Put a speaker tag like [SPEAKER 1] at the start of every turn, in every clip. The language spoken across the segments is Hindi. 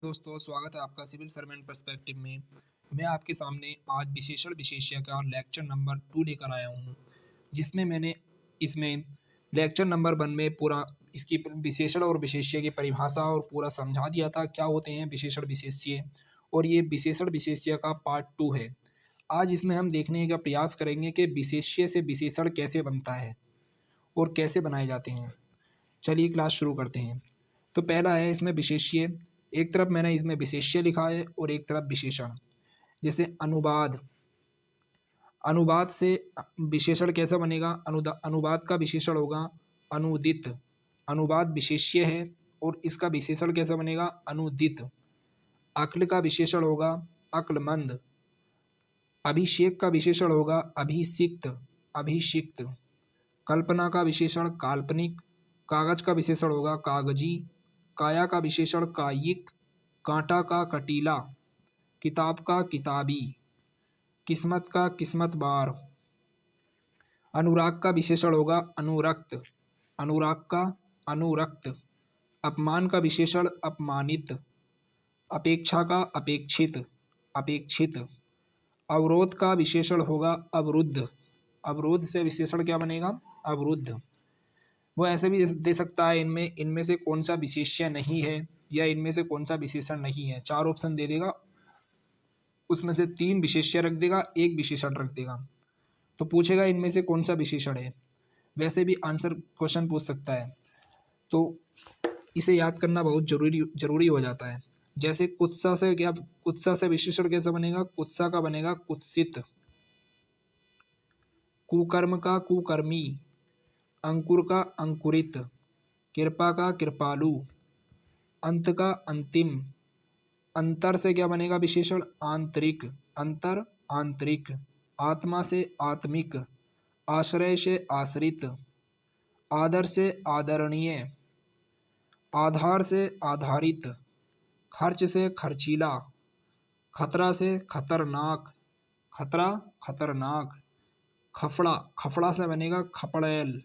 [SPEAKER 1] दोस्तों, स्वागत है आपका सिविल सर्वेंट पर्सपेक्टिव में। मैं आपके सामने आज विशेषण विशेष्य का लेक्चर नंबर 2 लेकर आया हूँ, जिसमें मैंने इसमें लेक्चर नंबर 1 में पूरा इसकी विशेषण और विशेष्य की परिभाषा और पूरा समझा दिया था क्या होते हैं विशेषण विशेष्य। और ये विशेषण विशेष्य का पार्ट 2 है। आज इसमें हम देखने का प्रयास करेंगे कि विशेष्य से विशेषण कैसे बनता है और कैसे बनाए जाते हैं। चलिए क्लास शुरू करते हैं। तो पहला है इसमें विशेष्य। एक तरफ मैंने इसमें विशेष्य लिखा है और एक तरफ विशेषण। जैसे अनुवाद, अनुवाद से विशेषण कैसा बनेगा? अनुवाद का विशेषण होगा अनुदित। अनुवाद विशेष्य है और इसका विशेषण कैसा बनेगा? अनुदित। अक्ल का विशेषण होगा अक्लमंद। अभिषेक का विशेषण होगा अभिषिक्त, अभिषिक्त। कल्पना का विशेषण काल्पनिक। कागज का विशेषण होगा कागजी। काया का विशेषण कायिक। कांटा का कटीला। किताब का किताबी। किस्मत का किस्मतवार। अनुराग का विशेषण होगा अनुरक्त। अनुराग का अनुरक्त। अपमान का विशेषण अपमानित। अपेक्षा का अपेक्षित, अपेक्षित। अवरोध का विशेषण होगा अवरुद्ध। अवरोध से विशेषण क्या बनेगा? अवरुद्ध। वो ऐसे भी दे सकता है इनमें इनमें से कौन सा विशेष्य नहीं है या इनमें से कौन सा विशेषण नहीं है। 4 ऑप्शन दे देगा, उसमें से 3 विशेष्य रख देगा, 1 विशेषण रख देगा। तो पूछेगा इनमें से कौन सा विशेषण है। वैसे भी आंसर क्वेश्चन पूछ सकता है, तो इसे याद करना बहुत जरूरी हो जाता है। जैसे कुत्सा से क्या, कुत्सा से विशेषण कैसा बनेगा? कुत्सा का बनेगा कुत्सित। कुकर्म का कुकर्मी। अंकुर का अंकुरित। कृपा का कृपालु। अंत का अंतिम। अंतर से क्या बनेगा विशेषण? आंतरिक। अंतर आंतरिक। आत्मा से आत्मिक। आश्रय से आश्रित। आदर से आदरणीय। आधार से आधारित। खर्च से खर्चीला। खतरा से खतरनाक। खतरा खतरनाक। खफड़ा, खफड़ा से बनेगा खपड़ैल,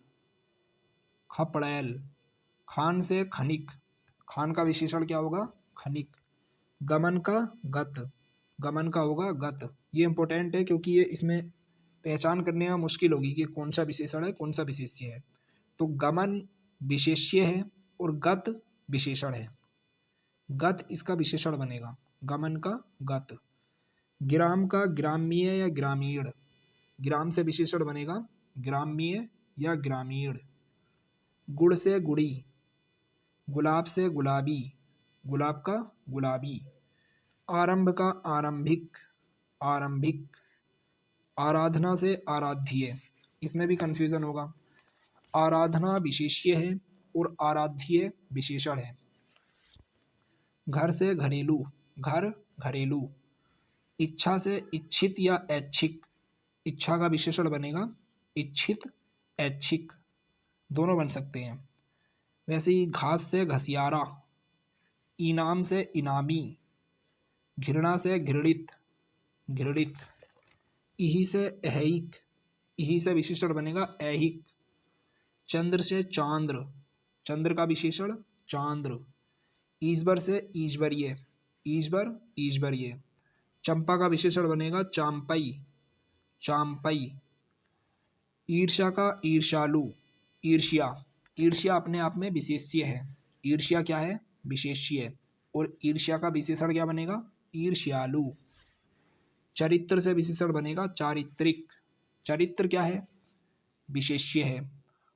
[SPEAKER 1] खपड़ैल। खान से खनिक। खान का विशेषण क्या होगा? खनिक। गमन का गत। गमन का होगा गत। ये इंपॉर्टेंट है क्योंकि ये इसमें पहचान करने में मुश्किल होगी कि कौन सा विशेषण है कौन सा विशेष्य है। तो गमन विशेष्य है और गत विशेषण है। गत इसका विशेषण बनेगा, गमन का गत। ग्राम का ग्राम्य या ग्रामीण। ग्राम से विशेषण बनेगा ग्राम्य या ग्रामीण। गुड़ से गुड़ी। गुलाब से गुलाबी। गुलाब का गुलाबी। आरंभ का आरंभिक। आरंभिक। आराधना से आराध्य। इसमें भी कन्फ्यूजन होगा। आराधना विशेष्य है और आराध्य विशेषण है। घर से घरेलू। घर घरेलू। इच्छा से इच्छित या ऐच्छिक। इच्छा का विशेषण बनेगा इच्छित, ऐच्छिक, दोनों बन सकते हैं। वैसे ही घास से घसियारा। इनाम से इनामी। घृणा से घृणित, घृणित। इही से ऐहिक। इही से विशेषण बनेगा ऐहिक। चंद्र से चांद्र। चंद्र का विशेषण चांद्र। ईश्वर से ईश्वरीय। ईश्वर ईश्वरीय। चंपा का विशेषण बनेगा चांपई, चांपई। ईर्ष्या का ईर्ष्यालु। ईर्ष्या। ईर्ष्या अपने आप में विशेष्य है। ईर्ष्या क्या है? विशेष्य। और ईर्ष्या का विशेषण क्या बनेगा? ईर्ष्यालु। चरित्र से विशेषण बनेगा चारित्रिक। चरित्र क्या है? विशेष्य है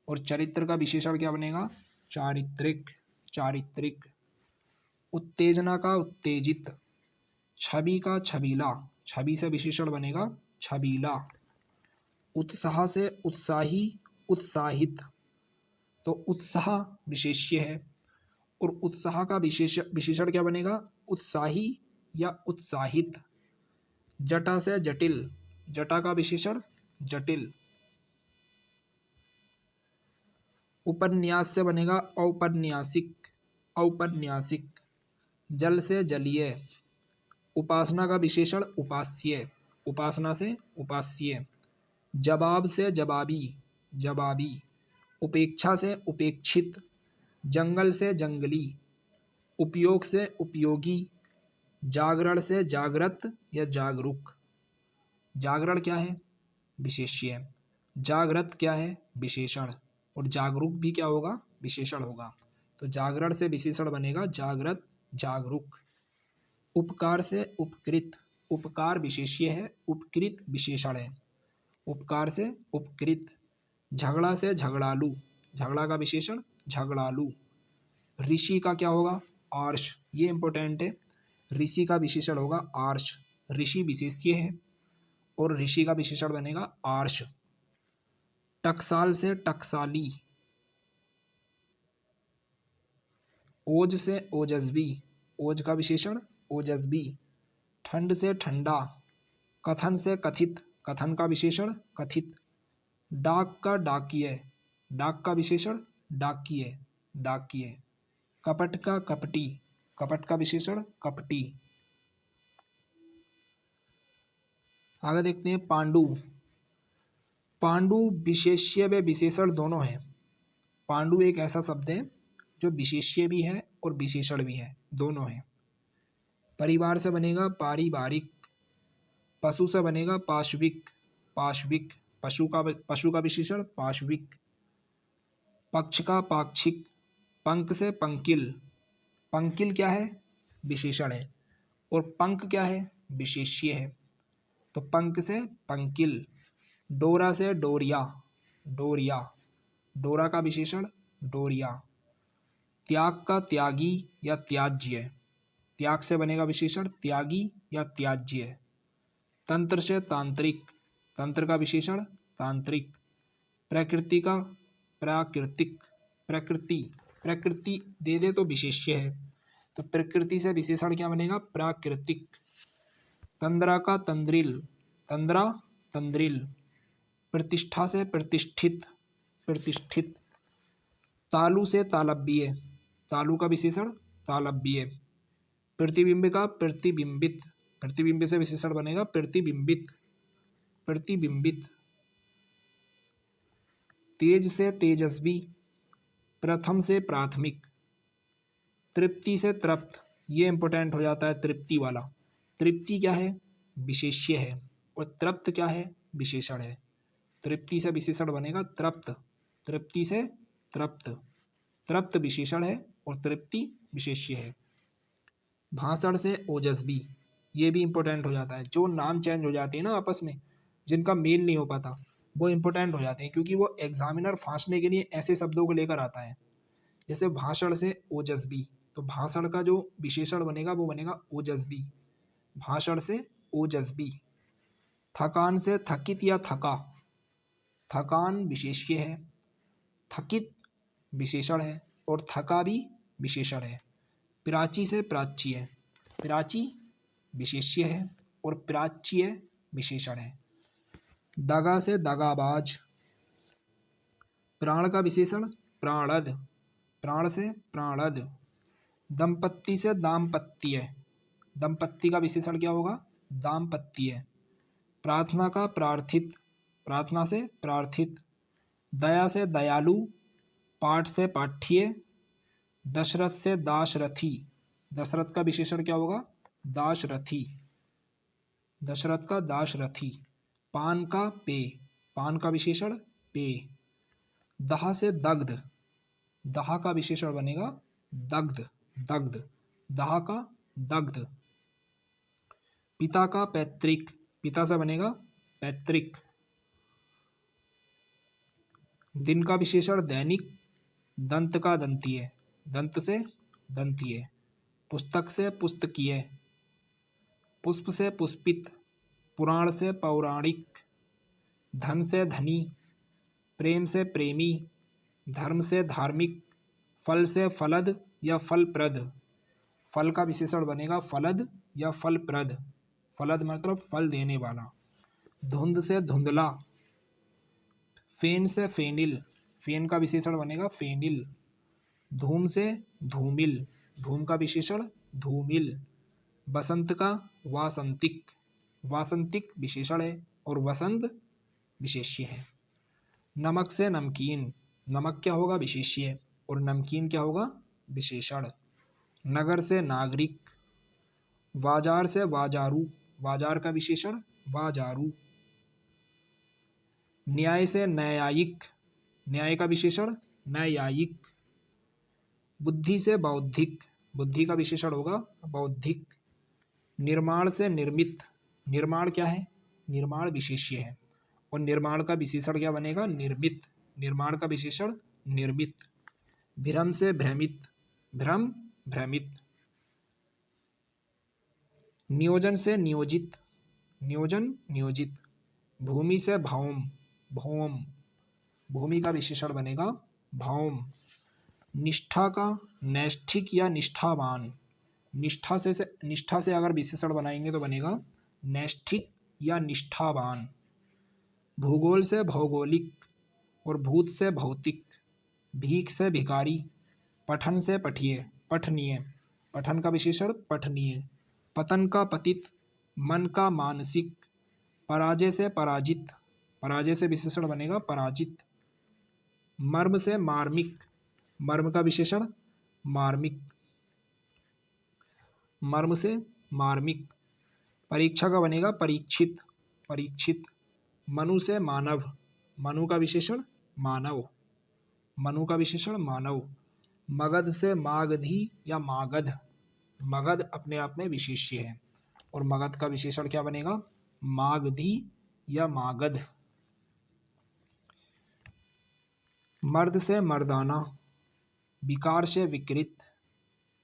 [SPEAKER 1] और चरित्र का विशेषण क्या बनेगा? चारित्रिक, चारित्रिक। उत्तेजना का उत्तेजित। छवि का छबीला। छवि से विशेषण बनेगा छबीला। उत्साह से उत्साही, उत्साहित। तो उत्साह विशेष्य है और उत्साह का विशेषण क्या बनेगा? उत्साही या उत्साहित। जटा से जटिल। जटा का विशेषण जटिल। उपन्यास से बनेगा औपन्यासिक, औपन्यासिक। जल से जलीय। उपासना का विशेषण उपास्य। उपासना से उपास्य। जवाब से जवाबी, जवाबी। उपेक्षा से उपेक्षित। जंगल से जंगली। उपयोग से उपयोगी, जागरण से जागृत या जागरूक। जागरण क्या है? विशेष्य। जागृत क्या है? विशेषण। और जागरूक भी क्या होगा? विशेषण होगा। तो जागरण से विशेषण बनेगा जागृत, जागरूक। उपकार से उपकृत, उपकार विशेष्य है, उपकृत विशेषण है। उपकार से उपकृत। झगड़ा से झगड़ालू, झगड़ा का विशेषण झगड़ालू। ऋषि का क्या होगा? आर्ष। ये इंपॉर्टेंट है। ऋषि का विशेषण होगा आर्ष। ऋषि विशेष्य है और ऋषि का विशेषण बनेगा आर्ष। टकसाल से टकसाली, ओज से ओजस्वी, ओज का विशेषण ओजस्वी। ठंड से ठंडा, कथन से कथित, कथन का विशेषण कथित। डाक का डाकिये, डाक का विशेषण डाकिये, डाकिये। कपट का कपटी, कपट का विशेषण कपटी। आगे देखते हैं पांडु। पांडु विशेष्य व विशेषण दोनों है। पांडु एक ऐसा शब्द है जो विशेष्य भी है और विशेषण भी है, दोनों है। परिवार से बनेगा पारिवारिक। पशु से बनेगा पाशविक, पाशविक। पशु का विशेषण पाशविक। पक्ष का पाक्षिक। पंख से पंकिल, पंकिल क्या है? विशेषण है। और पंख क्या है? विशेष्य है। तो पंख से पंकिल। डोरा से डोरिया, डोरिया। डोरा का विशेषण डोरिया। त्याग का त्यागी या त्याज्य, त्याग से बनेगा विशेषण त्यागी या त्याज्य। तंत्र से तांत्रिक, तंत्र का विशेषण तांत्रिक। प्रकृति का प्राकृतिक, प्रकृति, प्रकृति दे दे तो विशेष्य है, तो प्रकृति से विशेषण क्या बनेगा? प्राकृतिक। तंद्रा का तंद्रिल, तंद्रा तंद्रिल। प्रतिष्ठा से प्रतिष्ठित, प्रतिष्ठित। तालु से तालव्य, तालु का विशेषण तालव्य। प्रतिबिंब का प्रतिबिंबित, प्रतिबिंब से विशेषण बनेगा प्रतिबिंबित, प्रतिबिंबित। तेज से तेजस्वी, प्रथम से प्राथमिक। तृप्ति से तृप्त, ये इंपॉर्टेंट हो जाता है तृप्ति वाला। तृप्ति क्या है? विशेष्य है और तृप्त क्या है? विशेषण है। तृप्ति से विशेषण बनेगा तृप्त, तृप्ति से तृप्त। तृप्त विशेषण है और तृप्ति विशेष्य है। भाषण से ओजस्वी, ये भी इंपॉर्टेंट हो जाता है। जो नाम चेंज हो जाते हैं ना आपस में, जिनका मेल नहीं हो पाता, वो इंपॉर्टेंट हो जाते हैं, क्योंकि वो एग्जामिनर फांसने के लिए ऐसे शब्दों को लेकर आता है। जैसे भाषण से ओजस्वी, तो भाषण का जो विशेषण बनेगा वो बनेगा ओजस्वी, भाषण से ओजस्वी। थकान से थकित या थका, थकान विशेष्य है, थकित विशेषण है और थका भी विशेषण है। प्राची से प्राच्य, प्राची विशेष्य है और प्राच्य विशेषण है। दगा से दगाबाज, प्राण का विशेषण प्राणद, प्राण से प्राणद। दंपत्ति से दाम्पत्य, दंपत्ति का विशेषण क्या होगा? दाम्पत्य। प्रार्थना का प्रार्थित, प्रार्थना से प्रार्थित। दया से दयालु, पाठ से पाठ्य। दशरथ से दाशरथी, दशरथ का विशेषण क्या होगा? दाशरथी, दशरथ का दाशरथी। पान का पे, पान का विशेषण पे। दहा से दग्ध, दहा का विशेषण बनेगा दग्ध, दग्ध। दहा का दग्ध। पिता का पैतृक, पिता से बनेगा पैतृक। दिन का विशेषण दैनिक। दंत का दंतीय, दंत से दंतीय। पुस्तक से पुस्तकीय। पुष्प से पुष्पित। पुराण से पौराणिक। धन से धनी। प्रेम से प्रेमी। धर्म से धार्मिक। फल से फलद या फलप्रद, फल का विशेषण बनेगा फलद या फलप्रद। फलद मतलब फल देने वाला। धुंध से धुंधला। फेन से फेनिल, फेन का विशेषण बनेगा फेनिल। धूम से धूमिल, धूम का विशेषण धूमिल। बसंत का वासंतिक, वासंतिक विशेषण है और वसंत विशेष्य है। नमक से नमकीन, नमक क्या होगा? विशेष्य और नमकीन क्या होगा? विशेषण। नगर से नागरिक, बाजार से बाजारू, बाजार का विशेषण बाजारू। न्याय से न्यायिक, न्याय का विशेषण न्यायिक। बुद्धि से बौद्धिक, बुद्धि का विशेषण होगा बौद्धिक। निर्माण से निर्मित, निर्माण क्या है, निर्माण विशेष्य है, और निर्माण का विशेषण क्या बनेगा निर्मित, निर्माण का विशेषण निर्मित। भ्रम से भ्रमित, भ्रम भ्रमित। नियोजन से नियोजित, नियोजन नियोजित। भूमि से भौम, भौम, भूमि का विशेषण बनेगा भौम। निष्ठा का नैष्ठिक या निष्ठावान, निष्ठा से अगर विशेषण बनाएंगे तो बनेगा नैष्ठिक या निष्ठावान। भूगोल से भौगोलिक, और भूत से भौतिक। भीख से भिखारी, पठन से पठिए, पठनीय, पठन का विशेषण पठनीय। पतन का पतित, मन का मानसिक। पराजय से पराजित, पराजय से विशेषण बनेगा पराजित। मर्म से मार्मिक, मर्म का विशेषण मार्मिक, मर्म से मार्मिक। परीक्षा का बनेगा परीक्षित, परीक्षित। मनु से मानव, मनु का विशेषण मानव, मनु का विशेषण मानव। मगध से मागधी या मागध, मगध अपने आप में विशेष्य है, और मगध का विशेषण क्या बनेगा मागधी या मागध। मर्द से मर्दाना, विकार से विकृत।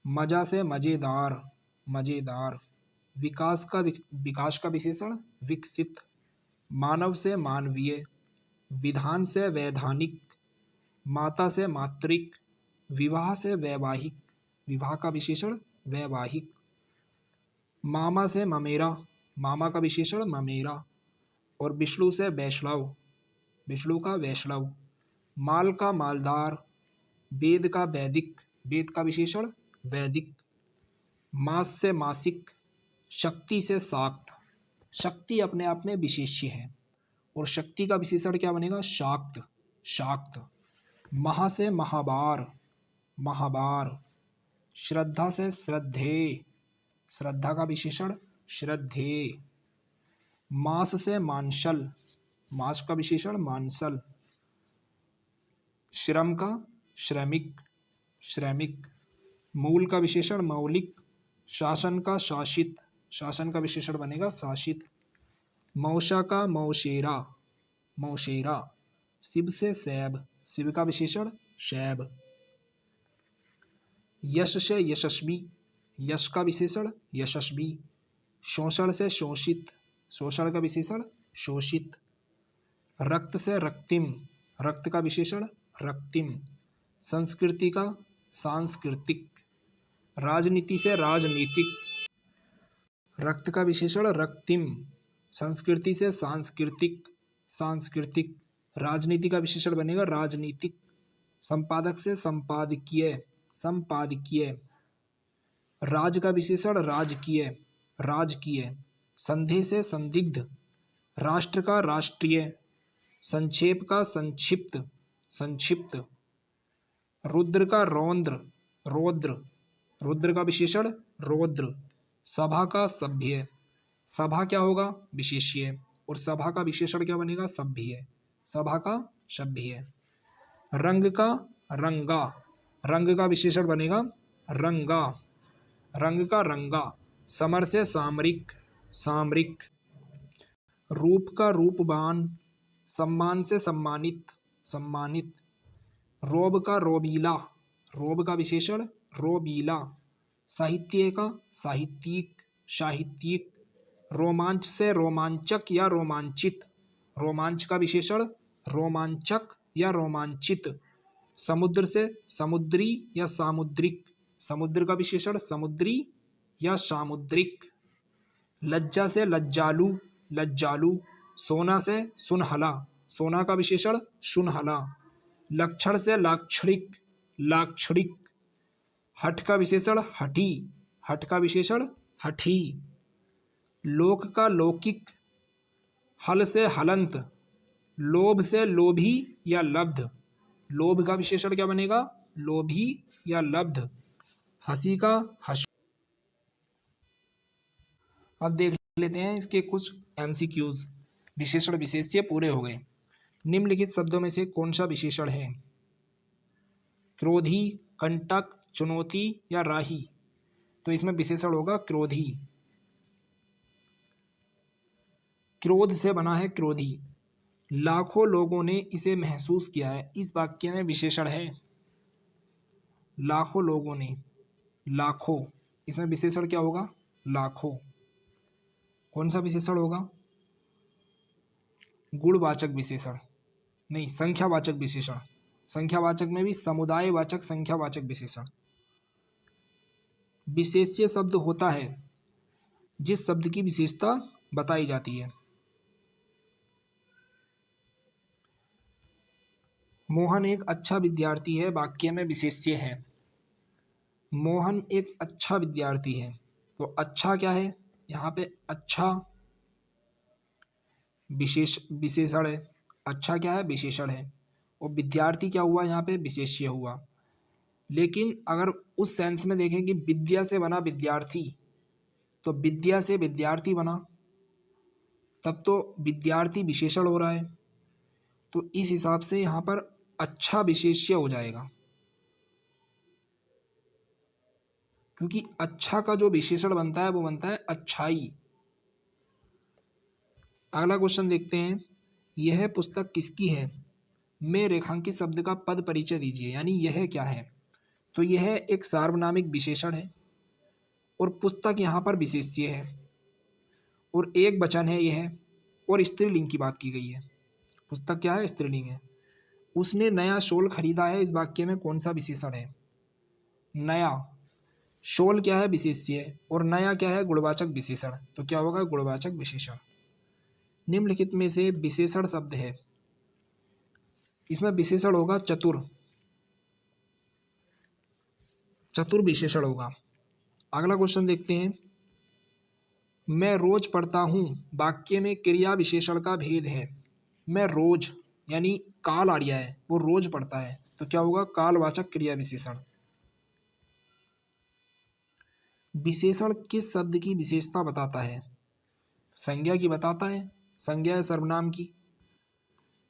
[SPEAKER 1] मजा से मजेदार, मजेदार। विकास का विशेषण विकसित। मानव से मानवीय, विधान से वैधानिक। माता से मातृक, विवाह से वैवाहिक, विवाह का विशेषण वैवाहिक। मामा से ममेरा, मामा का विशेषण ममेरा। और विष्णु से वैष्णव, विष्णु का वैष्णव। माल का मालदार, वेद का वैदिक, वेद का विशेषण वैदिक। मास से मासिक, शक्ति से शाक्त, शक्ति अपने आप में विशेष्य है, और शक्ति का विशेषण क्या बनेगा शाक्त, शाक्त। महा से महाबार, महाबार। श्रद्धा से श्रद्धेय, श्रद्धा का विशेषण श्रद्धेय। मास से मांसल, मास का विशेषण मांसल। श्रम का श्रमिक, श्रमिक। मूल का विशेषण मौलिक। शासन का शासित, शासन का विशेषण बनेगा शासित। मौशा का मौशेरा, मौशेरा। शिव से शैव, शिव का विशेषण शैव। यश से यशस्वी, यश का विशेषण यशस्वी। शोषण से शोषित, शोषण का विशेषण शोषित। रक्त से रक्तिम, रक्त का विशेषण रक्तिम। संस्कृति का सांस्कृतिक। राजनीति से राजनीतिक, रक्त का विशेषण रक्तिम। संस्कृति से सांस्कृतिक, सांस्कृतिक। राजनीति का विशेषण बनेगा राजनीतिक। संपादक से संपादकीय, संपादकीय। राज का विशेषण राजकीय, राजकीय। संदेह से संदिग्ध, राष्ट्र का राष्ट्रीय। संक्षेप का संक्षिप्त, संक्षिप्त। रुद्र का रौद्र, रौद्र। रुद्र का विशेषण रौद्र। सभा का सभ्य, सभा क्या होगा विशेष्य, और सभा का विशेषण क्या बनेगा सभ्य, सभा का सभ्य। रंग का रंगा, रंग का विशेषण बनेगा रंगा, रंग का रंगा। समर से सामरिक, सामरिक। रूप का रूपवान, सम्मान से सम्मानित, सम्मानित। रोब का रोबीला, रोब का विशेषण रोबीला। साहित्य का साहित्यिक, साहित्यिक। रोमांच से रोमांचक या रोमांचित, रोमांच का विशेषण रोमांचक या रोमांचित। समुद्र से समुद्री या सामुद्रिक, समुद्र का विशेषण समुद्री या सामुद्रिक। लज्जा से लज्जालु, लज्जालु। सोना से सुनहला, सोना का विशेषण सुनहला। लक्षण से लाक्षणिक, लाक्षणिक। हठ का विशेषण हठी, हठ का विशेषण हठी। लोक का लौकिक, हल से हलंत। लोभ से लोभी या लब्ध, लोभ का विशेषण क्या बनेगा लोभी या लब्ध। हंसी का हंस। अब देख लेते हैं इसके कुछ एमसीक्यूज। विशेषण विशेष्य पूरे हो गए। निम्नलिखित शब्दों में से कौन सा विशेषण है? क्रोधी, कंटक, चुनौती या राही? तो इसमें विशेषण होगा क्रोधी। क्रोध से बना है क्रोधी। लाखों लोगों ने इसे महसूस किया है, इस वाक्य में विशेषण है लाखों लोगों ने। लाखों, इसमें विशेषण क्या होगा? लाखों। कौन सा विशेषण होगा? गुणवाचक विशेषण नहीं, संख्यावाचक विशेषण। संख्यावाचक में भी समुदायवाचक, संख्यावाचक विशेषण। विशेष्य शब्द होता है जिस शब्द की विशेषता बताई जाती है। मोहन एक अच्छा विद्यार्थी है, वाक्य में विशेष्य है। मोहन एक अच्छा विद्यार्थी है, तो अच्छा क्या है यहाँ पे? अच्छा विशेषण है। अच्छा क्या है? विशेषण है। और विद्यार्थी क्या हुआ यहाँ पे? विशेष्य हुआ। लेकिन अगर उस सेंस में देखें कि विद्या से बना विद्यार्थी, तो विद्या से विद्यार्थी बना, तब तो विद्यार्थी विशेषण हो रहा है। तो इस हिसाब से यहाँ पर अच्छा विशेष्य हो जाएगा, क्योंकि अच्छा का जो विशेषण बनता है वो बनता है अच्छाई। अगला क्वेश्चन देखते हैं। यह पुस्तक किसकी है? में रेखांकित शब्द का पद परिचय दीजिए, यानी यह क्या है? तो यह एक सार्वनामिक विशेषण है और पुस्तक यहाँ पर विशेष्य है और एक वचन है यह, और स्त्रीलिंग की बात की गई है। पुस्तक क्या है? स्त्रीलिंग है। उसने नया शॉल खरीदा है, इस वाक्य में कौन सा विशेषण है? नया। शॉल क्या है? विशेष्य है, और नया क्या है? गुणवाचक विशेषण। तो क्या होगा? गुणवाचक विशेषण। निम्नलिखित में से विशेषण शब्द है, इसमें विशेषण होगा चतुर। चतुर विशेषण होगा। अगला क्वेश्चन देखते हैं। मैं रोज पढ़ता हूं, वाक्य में क्रिया विशेषण का भेद है। मैं रोज यानी काल आर्य है, वो रोज पढ़ता है, तो क्या होगा? कालवाचक क्रिया विशेषण। विशेषण किस शब्द की विशेषता बताता है? संज्ञा की बताता है, संज्ञा है सर्वनाम की।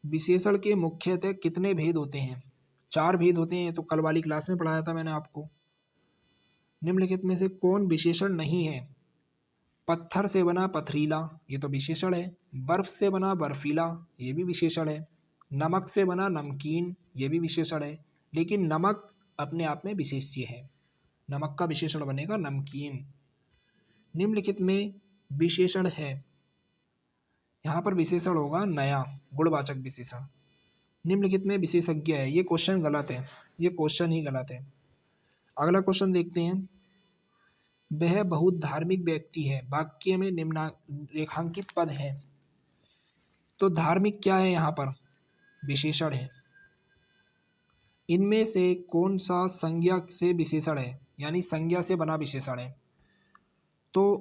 [SPEAKER 1] विशेषण के मुख्यतः कितने भेद होते हैं? 4 भेद होते हैं, तो कल वाली क्लास में पढ़ाया था मैंने आपको। निम्नलिखित में से कौन विशेषण नहीं है? पत्थर से बना पथरीला, ये तो विशेषण है। बर्फ से बना बर्फीला, ये भी विशेषण है। नमक से बना नमकीन, ये भी विशेषण है। लेकिन नमक अपने आप में विशेष्य है, नमक का विशेषण बनेगा नमकीन। निम्नलिखित में विशेषण है, यहाँ पर विशेषण होगा नया, गुणवाचक विशेषण। निम्नलिखित में विशेषज्ञ है, ये क्वेश्चन गलत है, ये क्वेश्चन ही गलत है। अगला क्वेश्चन देखते हैं। वह बहुत धार्मिक व्यक्ति है, वाक्य में निम्न रेखांकित पद है। तो धार्मिक क्या है? यहाँ पर विशेषण है। इनमें से कौन सा संज्ञा से विशेषण है, यानी संज्ञा से बना विशेषण है? तो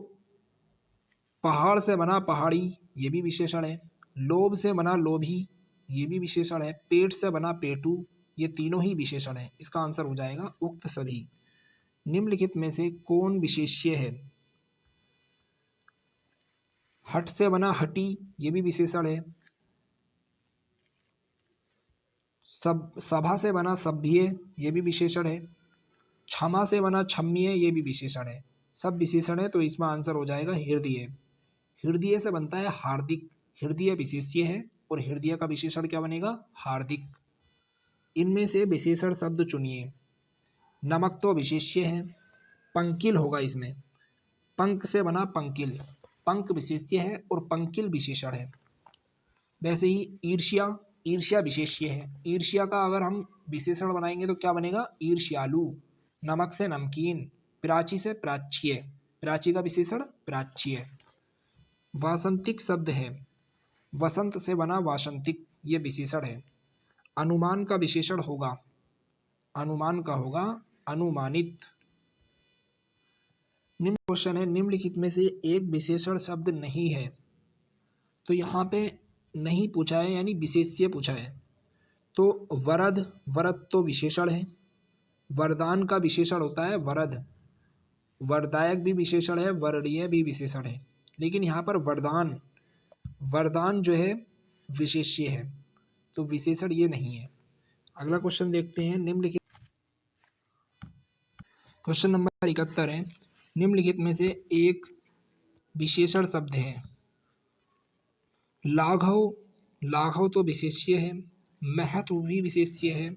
[SPEAKER 1] पहाड़ से बना पहाड़ी, ये भी विशेषण है। लोभ से बना लोभी, ये भी विशेषण है। पेट से बना पेटू, ये तीनों ही विशेषण है। इसका आंसर हो जाएगा उक्त सभी। निम्नलिखित में से कौन विशेष्य है? हट से बना हटी, ये भी विशेषण है। सब सभा से बना सभ्य, ये भी विशेषण है। क्षमा से बना क्षम्य, ये भी विशेषण है। सब विशेषण है, तो इसमें आंसर हो जाएगा हृदय। हृदय से बनता है हार्दिक, हृदय विशेष्य है और हृदय का विशेषण क्या बनेगा? हार्दिक। इनमें से विशेषण शब्द चुनिए। नमक तो विशेष्य है, पंकिल होगा इसमें। पंक से बना पंकिल, पंक विशेष्य है और पंकिल विशेषण है। वैसे ही ईर्ष्या, ईर्ष्या विशेष्य है। ईर्ष्या का अगर हम विशेषण बनाएंगे तो क्या बनेगा? ईर्ष्यालु। नमक से नमकीन, प्राची से प्राच्य, प्राची का विशेषण प्राच्य। वासंतिक शब्द है, वसंत से बना वासंतिक, ये विशेषण है। अनुमान का विशेषण होगा, अनुमान का होगा अनुमानित। निम्न क्वेश्चन है, निम्नलिखित में से एक विशेषण शब्द नहीं है। तो यहाँ पे नहीं पूछा है, यानी विशेष्य पूछा है। तो वरद, वरद तो विशेषण है। वरदान का विशेषण होता है वरद। वरदायक भी विशेषण है, वरणीय भी विशेषण है, लेकिन यहाँ पर वरदान, वरदान जो है विशेष्य है, तो विशेषण ये नहीं है। अगला क्वेश्चन देखते हैं। निम्नलिखित क्वेश्चन नंबर 71 है, निम्नलिखित में से एक विशेषण शब्द है। लाघव, लाघव तो विशेष्य है, महत्व भी विशेष्य है,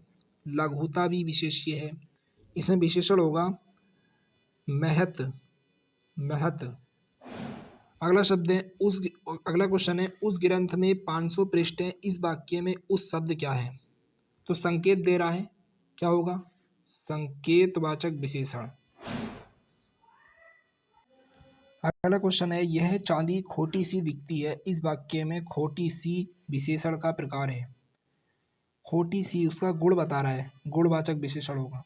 [SPEAKER 1] लघुता भी विशेष्य है। इसमें विशेषण होगा महत, महत। अगला शब्द है उस, अगला क्वेश्चन है उस ग्रंथ में 500 पृष्ठ हैं, इस वाक्य में उस शब्द क्या है? तो संकेत दे रहा है, क्या होगा? संकेतवाचक विशेषण। अगला क्वेश्चन है यह चांदी खोटी सी दिखती है, इस वाक्य में खोटी सी विशेषण का प्रकार है। खोटी सी उसका गुण बता रहा है, गुणवाचक विशेषण होगा।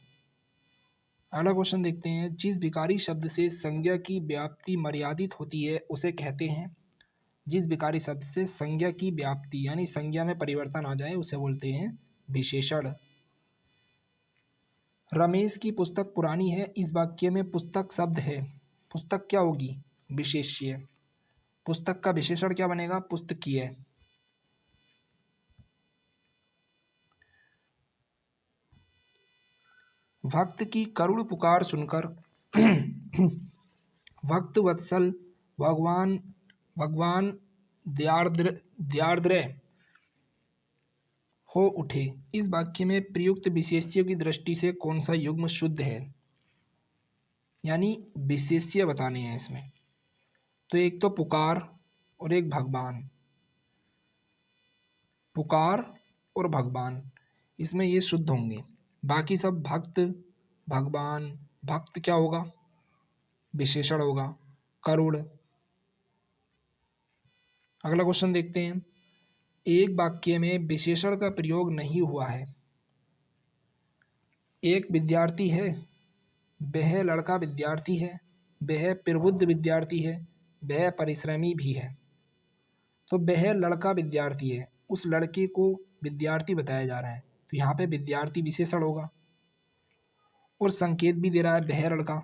[SPEAKER 1] अगला क्वेश्चन देखते हैं। जिस विकारी शब्द से संज्ञा की व्याप्ति मर्यादित होती है उसे कहते हैं। जिस विकारी शब्द से संज्ञा की व्याप्ति यानी संज्ञा में परिवर्तन आ जाए उसे बोलते हैं विशेषण। रमेश की पुस्तक पुरानी है, इस वाक्य में पुस्तक शब्द है, पुस्तक क्या होगी? विशेष्य। पुस्तक का विशेषण क्या बनेगा? पुस्तकीय। भक्त की करुण पुकार सुनकर भक्त वत्सल भगवान, भगवान दयार्द्र, दयार्द्र हो उठे, इस वाक्य में प्रयुक्त विशेष्य की दृष्टि से कौन सा युग्म शुद्ध है? यानी विशेष्य बताने हैं इसमें। तो एक तो पुकार और एक भगवान, पुकार और भगवान, इसमें ये शुद्ध होंगे। बाकी सब भक्त, भगवान, भक्त क्या होगा? विशेषण होगा, करुण। अगला क्वेश्चन देखते हैं। एक वाक्य में विशेषण का प्रयोग नहीं हुआ है। एक विद्यार्थी है, वह लड़का विद्यार्थी है, वह प्रबुद्ध विद्यार्थी है, वह परिश्रमी भी है। तो वह लड़का विद्यार्थी है, उस लड़के को विद्यार्थी बताया जा रहा है, तो यहाँ पे विद्यार्थी विशेषण होगा। और संकेत भी दे रहा है वह लड़का,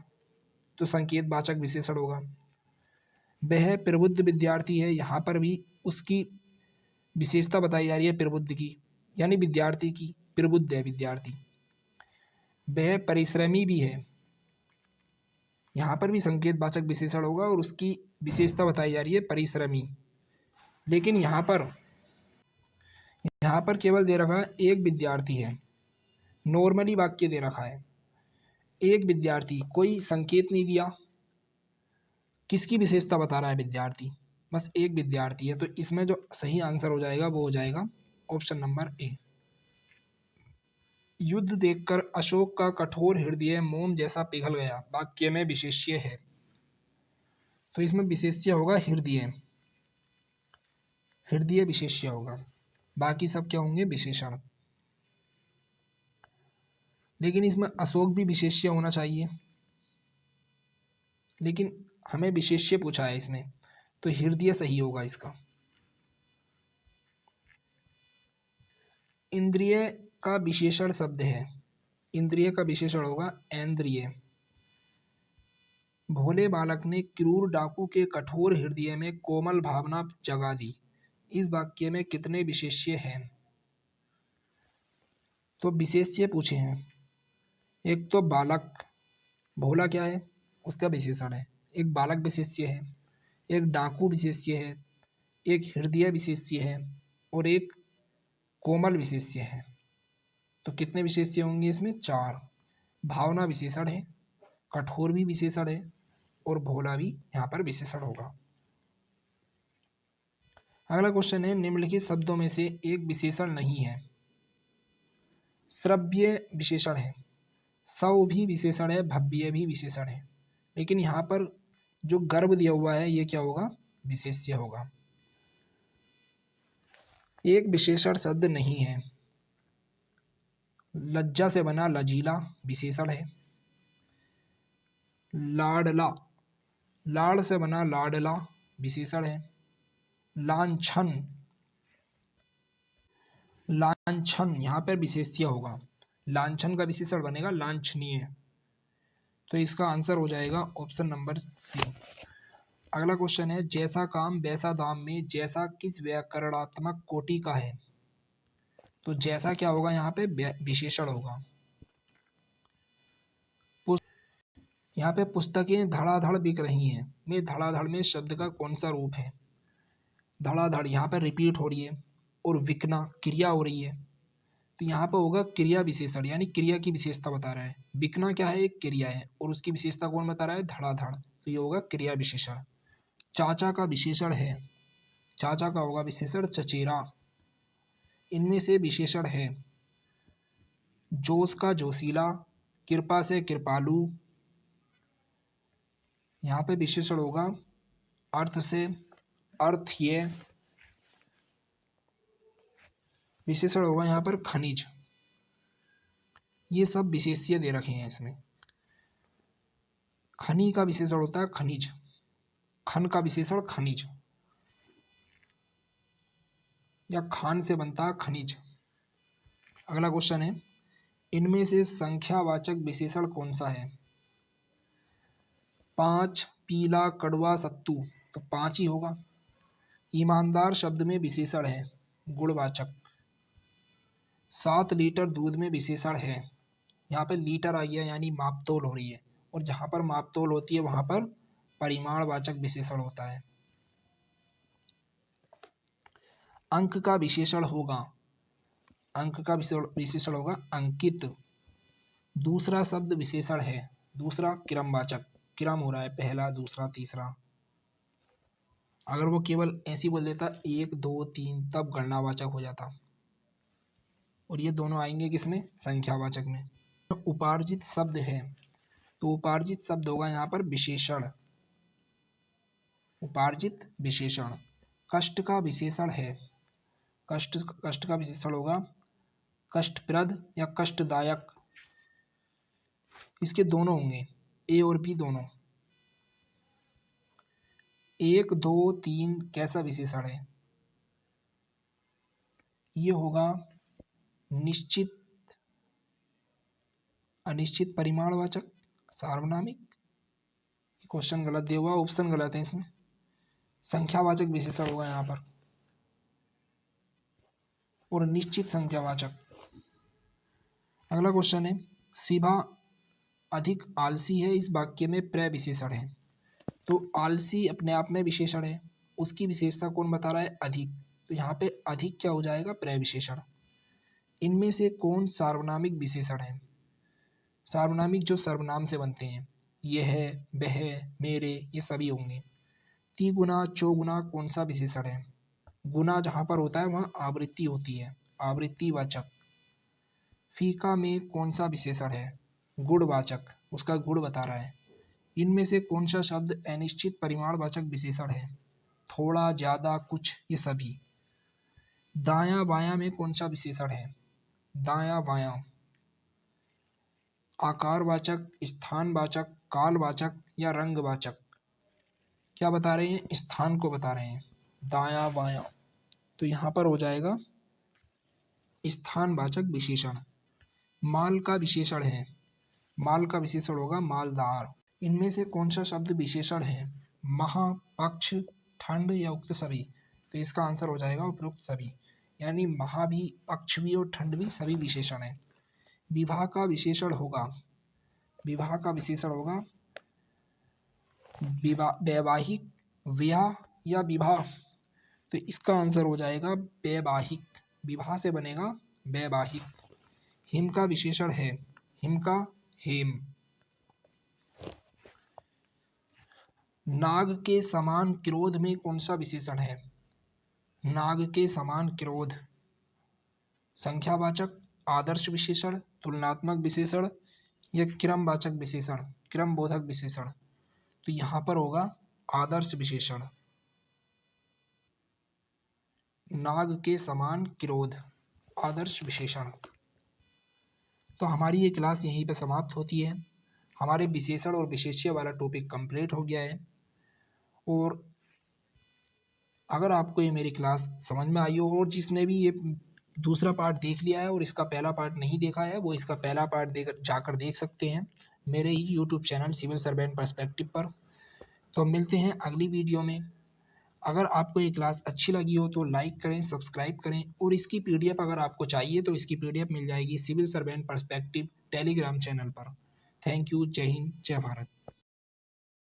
[SPEAKER 1] तो संकेत वाचक विशेषण होगा। वह प्रबुद्ध विद्यार्थी है, यहाँ पर भी उसकी विशेषता बताई जा रही है प्रबुद्ध की, यानी विद्यार्थी की, प्रबुद्ध है विद्यार्थी। वह परिश्रमी भी है, यहाँ पर भी संकेत वाचक विशेषण होगा और उसकी विशेषता बताई जा रही है परिश्रमी। लेकिन यहाँ पर केवल दे रखा है एक विद्यार्थी है, नॉर्मली वाक्य दे रखा है एक विद्यार्थी, कोई संकेत नहीं दिया किसकी विशेषता बता रहा है विद्यार्थी, बस एक विद्यार्थी है। तो इसमें जो सही आंसर हो जाएगा वो हो जाएगा ऑप्शन नंबर ए। युद्ध देखकर अशोक का कठोर हृदय मोम जैसा पिघल गया, वाक्य में विशेष्य है, तो इसमें विशेष्य होगा हृदय, हृदय विशेष्य होगा। बाकी सब क्या होंगे? विशेषण। लेकिन इसमें अशोक भी विशेष्य होना चाहिए, लेकिन हमें विशेष्य पूछा है इसमें, तो हृदय सही होगा इसका। इंद्रिय का विशेषण शब्द है, इंद्रिय का विशेषण होगा ऐन्द्रिय। भोले बालक ने क्रूर डाकू के कठोर हृदय में कोमल भावना जगा दी, इस वाक्य में कितने विशेष्य हैं? तो विशेष्य पूछे हैं। एक तो बालक, भोला क्या है? उसका विशेषण है, एक बालक विशेष्य है, एक डाकू विशेष्य है, एक हृदय विशेष्य है और एक कोमल विशेष्य है। तो कितने विशेष्य होंगे इसमें? 4। भावना विशेषण है, कठोर भी विशेषण है और भोला भी यहाँ पर विशेषण होगा। अगला क्वेश्चन है निम्नलिखित शब्दों में से एक विशेषण नहीं है। श्रव्य विशेषण है, सौ भी विशेषण है, भव्य भी विशेषण है, लेकिन यहाँ पर जो गर्भ दिया हुआ है ये क्या होगा? विशेष्य होगा। एक विशेषण शब्द नहीं है। लज्जा से बना लजीला विशेषण है। लाडला, लाड़ से बना लाडला विशेषण है। लांछन, लांछन यहाँ पर विशेष्य होगा। लांछन का विशेषण बनेगा लांछनीय। तो इसका आंसर हो जाएगा ऑप्शन नंबर सी। अगला क्वेश्चन है, जैसा काम वैसा दाम में जैसा किस व्याकरणात्मक कोटि का है? तो जैसा क्या होगा यहाँ पे? विशेषण होगा। यहाँ पे पुस्तकें धड़ाधड़ बिक रही हैं में धड़ाधड़ में शब्द का कौन सा रूप है? धड़ाधड़ यहाँ पे रिपीट हो रही है और विकना क्रिया हो रही है, तो यहाँ पर होगा क्रिया विशेषण, यानी क्रिया की विशेषता बता रहा है। बिकना क्या है? एक क्रिया है और उसकी विशेषता कौन बता रहा है? धड़ाधड़, तो ये होगा क्रिया विशेषण। चाचा का विशेषण है, चाचा का होगा विशेषण चचेरा। इनमें से विशेषण है जोश का जोशीला, कृपा से कृपालु। यहाँ पे विशेषण होगा अर्थ से अर्थ्य। विशेषण होगा यहाँ पर खनिज। ये सब विशेष्य दे रखे हैं इसमें। खनि का विशेषण होता है खनिज, खन का विशेषण खनिज, या खान से बनता है खनिज। अगला क्वेश्चन है, इनमें से संख्यावाचक विशेषण कौन सा है? 5 पीला कड़वा सत्तू, तो 5 ही होगा। ईमानदार शब्द में विशेषण है गुणवाचक। 7 लीटर दूध में विशेषण है, यहाँ पे लीटर आ गया यानी मापतोल हो रही है, और जहाँ पर मापतोल होती है वहाँ पर परिमाणवाचक विशेषण होता है। अंक का विशेषण होगा, अंक का विशेषण होगा अंकित। दूसरा शब्द विशेषण है, दूसरा क्रमवाचक, क्रम हो रहा है पहला दूसरा तीसरा। अगर वो केवल ऐसी बोल देता 1 2 3 तब गणनावाचक हो जाता, और ये दोनों आएंगे किसमें? संख्यावाचक में। तो उपार्जित शब्द है, तो उपार्जित शब्द होगा यहाँ पर विशेषण, उपार्जित विशेषण। कष्ट का विशेषण है, कष्ट का विशेषण होगा कष्टप्रद या कष्टदायक। इसके दोनों होंगे, ए और बी दोनों। 1 2 3 कैसा विशेषण है? ये होगा निश्चित अनिश्चित परिमाणवाचक सार्वनामिक। क्वेश्चन गलत दिया हुआ, ऑप्शन गलत है इसमें। संख्यावाचक विशेषण होगा यहाँ पर, और निश्चित संख्यावाचक। अगला क्वेश्चन है, शिवा अधिक आलसी है, इस वाक्य में प्रविशेषण है। तो आलसी अपने आप में विशेषण है, उसकी विशेषता कौन बता रहा है? अधिक, तो यहाँ पे अधिक क्या हो जाएगा? प्रविशेषण। इनमें से कौन सार्वनामिक विशेषण है? सार्वनामिक जो सर्वनाम से बनते हैं, ये है, वह, मेरे, ये सभी होंगे। तिगुना चौगुना कौन सा विशेषण है? गुना जहाँ पर होता है वहाँ आवृत्ति होती है, आवृत्तिवाचक। फीका में कौन सा विशेषण है? गुणवाचक, उसका गुण बता रहा है। इनमें से कौन सा शब्द अनिश्चित परिमाणवाचक विशेषण है? थोड़ा, ज़्यादा, कुछ, ये सभी। दायां बायां में कौन सा विशेषण है? दायां बायां। आकारवाचक, स्थानवाचक, कालवाचक या रंगवाचक? क्या बता रहे हैं? स्थान को बता रहे हैं, दायां बायां। तो यहाँ पर हो जाएगा स्थानवाचक विशेषण। माल का विशेषण है, माल का विशेषण होगा मालदार। इनमें से कौन सा शब्द विशेषण है? महा, पक्ष, ठंड या उक्त सभी? तो इसका आंसर हो जाएगा उपरोक्त सभी, यानी महा भी, पक्ष भी और ठंड भी सभी विशेषण है। विवाह का विशेषण होगा, विवाह का विशेषण होगा वैवाहिक, विवाह या विवाह? तो इसका आंसर हो जाएगा वैवाहिक, विवाह से बनेगा वैवाहिक। हिम का विशेषण है, हिम का हेम। नाग के समान क्रोध में कौन सा विशेषण है? नाग के समान क्रोध। संख्यावाचक, आदर्श विशेषण, तुलनात्मक विशेषण या क्रमवाचक विशेषण, क्रमबोधक विशेषण? तो यहाँ पर होगा आदर्श विशेषण। नाग के समान क्रोध, आदर्श विशेषण। तो हमारी ये क्लास यहीं पे समाप्त होती है। हमारे विशेषण और विशेष्य वाला टॉपिक कंप्लीट हो गया है। और अगर आपको ये मेरी क्लास समझ में आई हो और जिसने भी ये दूसरा पार्ट देख लिया है और इसका पहला पार्ट नहीं देखा है, वो इसका पहला पार्ट जाकर देख सकते हैं मेरे ही YouTube channel civil servant perspective पर। तो मिलते हैं अगली वीडियो में। अगर आपको ये क्लास अच्छी लगी हो तो लाइक करें, सब्सक्राइब करें, और इसकी पीडीएफ अगर आपको चाहिए तो इसकी पीडीएफ मिल जाएगी civil servant perspective Telegram channel पर। Thank you. जय हिंद, जय भारत।